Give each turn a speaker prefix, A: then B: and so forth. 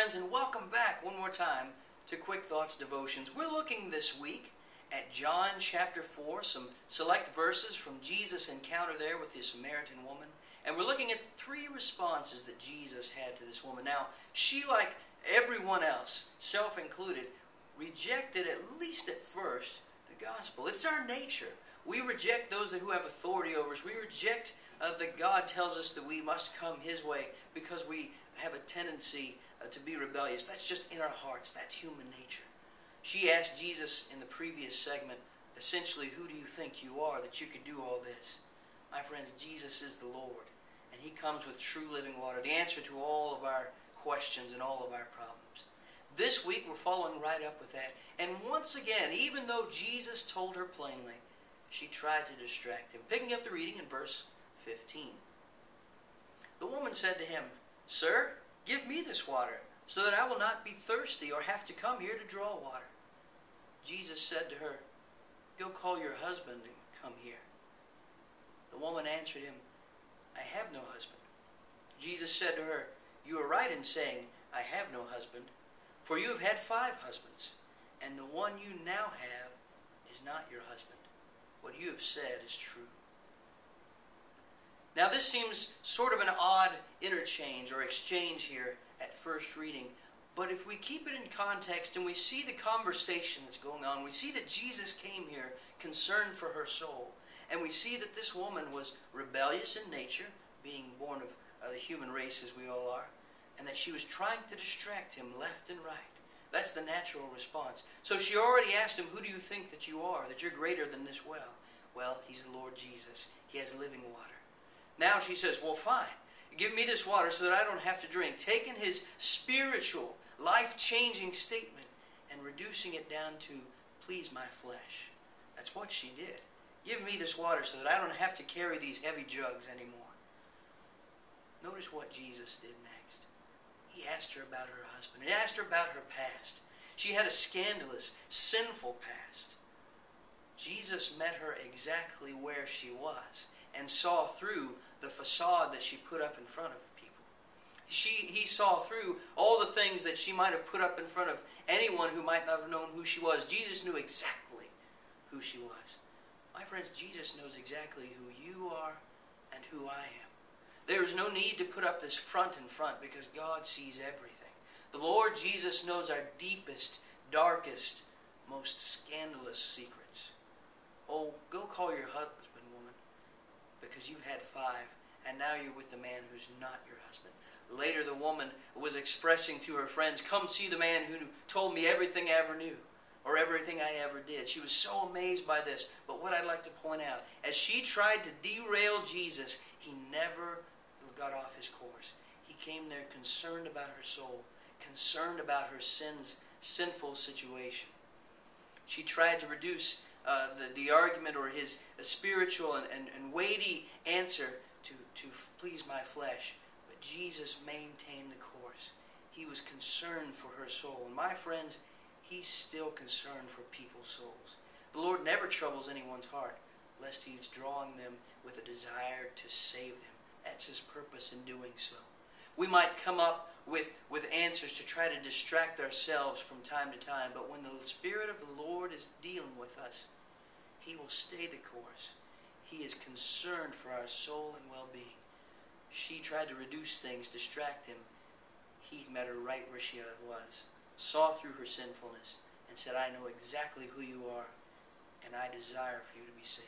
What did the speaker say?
A: friends, and welcome back one more time to Quick Thoughts Devotions. We're looking this week at John chapter 4, some select verses from Jesus' encounter there with the Samaritan woman. And we're looking at three responses that Jesus had to this woman. Now, she, like everyone else, self included, rejected, at least at first, the gospel. It's our nature. We reject those who have authority over us. We reject that God tells us that we must come His way because we have a tendency to be rebellious. That's just in our hearts. That's human nature. She asked Jesus in the previous segment, essentially, who do you think you are that you could do all this? My friends, Jesus is the Lord, and He comes with true living water, the answer to all of our questions and all of our problems. This week we're following right up with that, and once again, even though Jesus told her plainly, she tried to distract Him. Picking up the reading in verse 15. The woman said to Him, "Sir, give me this water, so that I will not be thirsty or have to come here to draw water." Jesus said to her, "Go call your husband and come here." The woman answered Him, "I have no husband." Jesus said to her, "You are right in saying, 'I have no husband,' for you have had 5 husbands, and the one you now have is not your husband. What you have said is true." Now this seems sort of an odd interchange or exchange here at first reading, but if we keep it in context and we see the conversation that's going on, we see that Jesus came here concerned for her soul, and we see that this woman was rebellious in nature, being born of the human race as we all are, and that she was trying to distract Him left and right. That's the natural response. So she already asked Him, "Who do you think that you are, that you're greater than this well?" Well, He's the Lord Jesus. He has living water. Now she says, "Well, fine. Give me this water so that I don't have to drink." Taking His spiritual, life-changing statement and reducing it down to please my flesh. That's what she did. Give me this water so that I don't have to carry these heavy jugs anymore. Notice what Jesus did next. He asked her about her husband. He asked her about her past. She had a scandalous, sinful past. Jesus met her exactly where she was and saw through the facade that she put up in front of people. He saw through all the things that she might have put up in front of anyone who might not have known who she was. Jesus knew exactly who she was. My friends, Jesus knows exactly who you are and who I am. There is no need to put up this front in front because God sees everything. The Lord Jesus knows our deepest, darkest, most scandalous secrets. Oh, go call your husband, woman, because you've had 5, and now you're with the man who's not your husband. Later, the woman was expressing to her friends, "Come see the man who told me everything I ever knew, or everything I ever did." She was so amazed by this. But what I'd like to point out, as she tried to derail Jesus, He never got off His course. He came there concerned about her soul, concerned about her sinful situation. She tried to reduce the argument or His spiritual and weighty answer to please my flesh. But Jesus maintained the course. He was concerned for her soul. And my friends, He's still concerned for people's souls. The Lord never troubles anyone's heart, lest He's drawing them with a desire to save them. That's His purpose in doing so. We might come up with answers to try to distract ourselves from time to time, but when the Spirit of the Lord is dealing with us, He will stay the course. He is concerned for our soul and well-being. She tried to reduce things, distract Him. He met her right where she was, saw through her sinfulness, and said, "I know exactly who you are, and I desire for you to be saved."